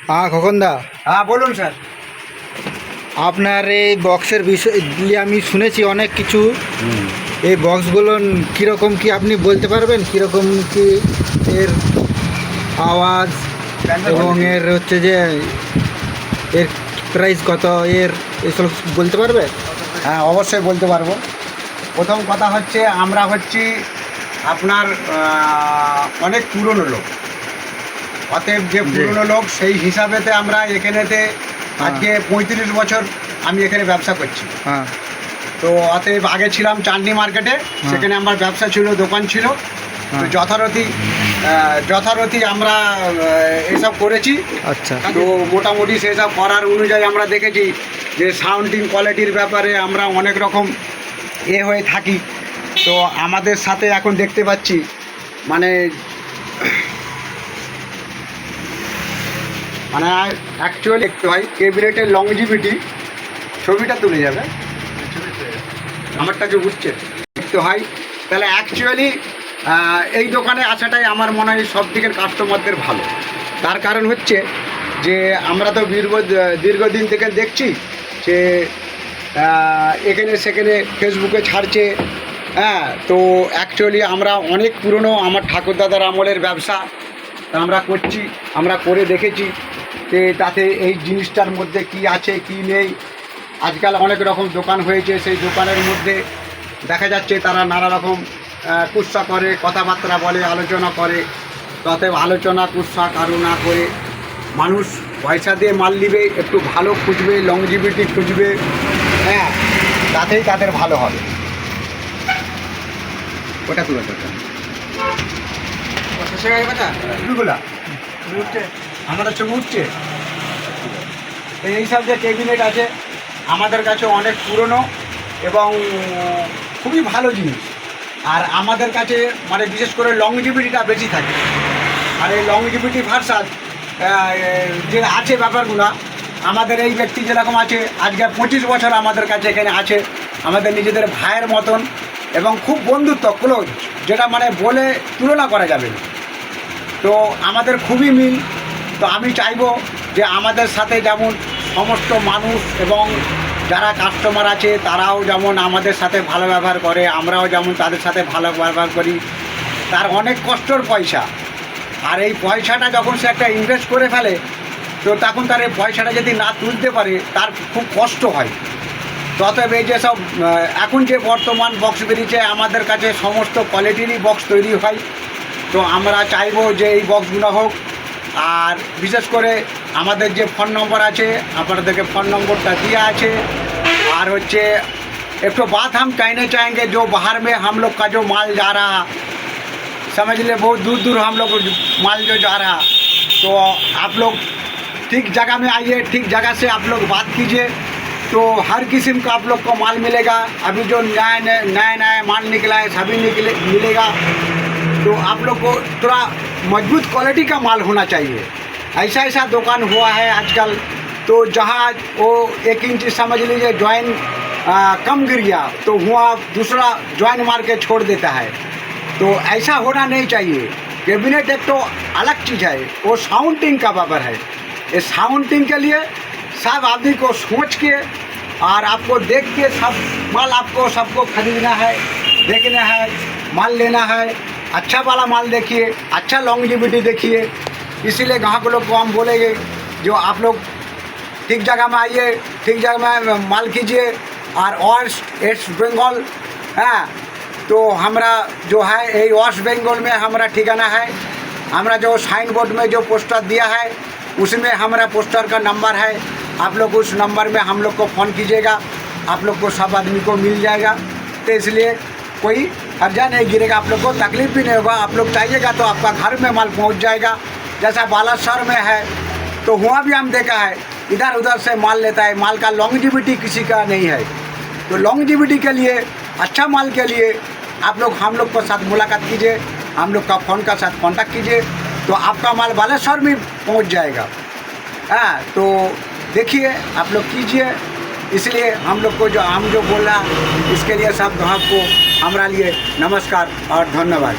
হ্যাঁ খোকনদা, হ্যাঁ বলুন স্যার। আপনার এই বক্সের বিষয় দিয়ে আমি শুনেছি অনেক কিছু। এই বক্সগুলো কীরকম কি আপনি বলতে পারবেন? কীরকম কি এর আওয়াজ এবং এর হচ্ছে যে এর প্রাইস কত, এর এসব বলতে পারবে? হ্যাঁ অবশ্যই বলতে পারবো। প্রথম কথা হচ্ছে আমরা হচ্ছি আপনার অনেক পুরনো লোক, অতএব যে পুরনো লোক সেই হিসাবেতে আমরা এখানেতে আজকে 35 বছর আমি এখানে ব্যবসা করছি। হ্যাঁ। তো অতএব আগে ছিলাম চাঁদনি মার্কেটে, সেখানে আমার ব্যবসা ছিল, দোকান ছিল। তো যথারীতি আমরা এসব করেছি। আচ্ছা। তো মোটামুটি সেসব করার অনুযায়ী আমরা দেখেছি যে সাউন্ডিং কোয়ালিটির ব্যাপারে আমরা অনেক রকম হয়ে থাকি। তো আমাদের সাথে এখন দেখতে পাচ্ছি মানে অ্যাকচুয়ালি একটু হয় ক্যাবিনেটের লংজিভিটি, ছবিটা তুলে যাবে আমারটা যে উঠছে একটু হয়, তাহলে অ্যাকচুয়ালি এই দোকানে আসাটাই আমার মনে হয় সব দিকের কাস্টমারদের ভালো। তার কারণ হচ্ছে যে আমরা তো দীর্ঘদিন থেকে দেখছি যে এখানে সেখানে ফেসবুকে ছাড়ছে। হ্যাঁ, তো অ্যাকচুয়ালি আমরা অনেক পুরনো, আমার ঠাকুরদাদার আমলের ব্যবসা আমরা করছি, আমরা করে দেখেছি যে তাতে এই জিনিসটার মধ্যে কি আছে কি নেই। আজকাল অনেক রকম দোকান হয়েছে, সেই দোকানের মধ্যে দেখা যাচ্ছে তারা নানা রকম কুৎসা করে, কথাবার্তা বলে, আলোচনা করে। অতএব আলোচনা কুৎসা কারো না করে মানুষ পয়সা দিয়ে মাল নিবে, একটু ভালো খুঁজবে, লংজিভিটি খুঁজবে। হ্যাঁ, তাতেই তাদের ভালো হবে। ওটা তুলে ছবিগুলা উঠছে, আমাদের ছবি উঠছে। এই সব যে ক্যাবিনেট আছে আমাদের কাছে অনেক পুরনো এবং খুবই ভালো জিনিস। আর আমাদের কাছে মানে বিশেষ করে লংজিভিটিটা বেশি থাকে। আর এই লংজিভিটি ভার্সাস যে আছে ব্যাপারগুলো, আমাদের এই ব্যক্তি যেরকম আছে আজকে 25 বছর আমাদের কাছে এখানে আছে, আমাদের নিজেদের ভাইয়ের মতন এবং খুব বন্ধুত্ব ক্লোজ, যেটা মানে বলে তুলনা করা যাবে না। তো আমাদের খুবই মিল। তো আমি চাইবো যে আমাদের সাথে যেমন সমস্ত মানুষ এবং যারা কাস্টমার আছে তারাও যেমন আমাদের সাথে ভালো ব্যবহার করে, আমরাও যেমন তাদের সাথে ভালো ব্যবহার করি। তার অনেক কষ্টর পয়সা, আর এই পয়সাটা যখন সে একটা ইনভেস্ট করে ফেলে তো তখন তার এই পয়সাটা যদি না তুলতে পারে তার খুব কষ্ট হয়। অতএব এই যেসব এখন যে বর্তমান বক্স বেরিয়েছে আমাদের কাছে সমস্ত কোয়ালিটিরই বক্স তৈরি হয়। তো আমরা চাইবো যে এই বক্সগুলো হোক। আর বিশেষ করে আমাদের যে ফোন নম্বর আছে আপনাদেরকে ফোন নম্বরটা দেওয়া আছে। আর হচ্ছে একটু बात हम कहना चाहेंगे, जो बाहर में हम लोग का जो माल जा रहा, समझ ले, बहुत दूर दूर हम लोग माल जो जा रहा, तो आप लोग ठीक जगह में आइए, ठीक जगह से आप लोग बात कीजिए, तो हर किस्म का आप लोग को माल मिलेगा। अभी जो नया माल निकला है सभी मिलेगा। तो आप लोग को थोड़ा मजबूत क्वालिटी का माल होना चाहिए। ऐसा दुकान हुआ है आजकल, तो जहाँ वो 1 इंच समझ लीजिए जॉइन कम गिर गया तो हुआ दूसरा जॉइन मार के छोड़ देता है। तो ऐसा होना नहीं चाहिए। कैबिनेट एक तो अलग चीज़ है, वो साउंडिंग का बाबर है। इस साउंडिंग के लिए सब आदमी को सोच के और आपको देख के सब माल आपको सबको खरीदना है, देखना है, माल लेना है। अच्छा वाला माल देखिए, अच्छा लॉन्गजिविटी देखिए। इसीलिए ग्राहक लोग को हम बोलेंगे जो आप लोग ठीक जगह में आइए, ठीक जगह में माल कीजिए। और वेस्ट बंगाल है, तो हमारा जो है ये वेस्ट बंगाल में हमारा ठिकाना है। हमारा जो साइन बोर्ड में जो पोस्टर दिया है उसमें हमारा पोस्टर का नंबर है। आप लोग उस नंबर में हम लोग को फ़ोन कीजिएगा, आप लोग को सब आदमी को मिल जाएगा। तो इसलिए कोई कर्जा नहीं गिरेगा, आप लोग को तकलीफ भी नहीं होगा। आप लोग चाहिएगा तो आपका घर में माल पहुंच जाएगा। जैसा बालासर में है तो वहाँ भी हम देखा है इधर उधर से माल लेता है, माल का लॉन्गजिविटी किसी का नहीं है। तो लॉन्गजिविटी के लिए, अच्छा माल के लिए आप लोग हम लोग के साथ मुलाकात कीजिए, हम लोग का फ़ोन का साथ कांटेक्ट कीजिए, तो आपका माल बालेश्वर में पहुंच जाएगा। हाँ, तो देखिए आप लोग कीजिए। इसलिए हम लोग को जो बोल रहा इसके लिए सब ग्राहक को हमारा लिए नमस्कार और धन्यवाद।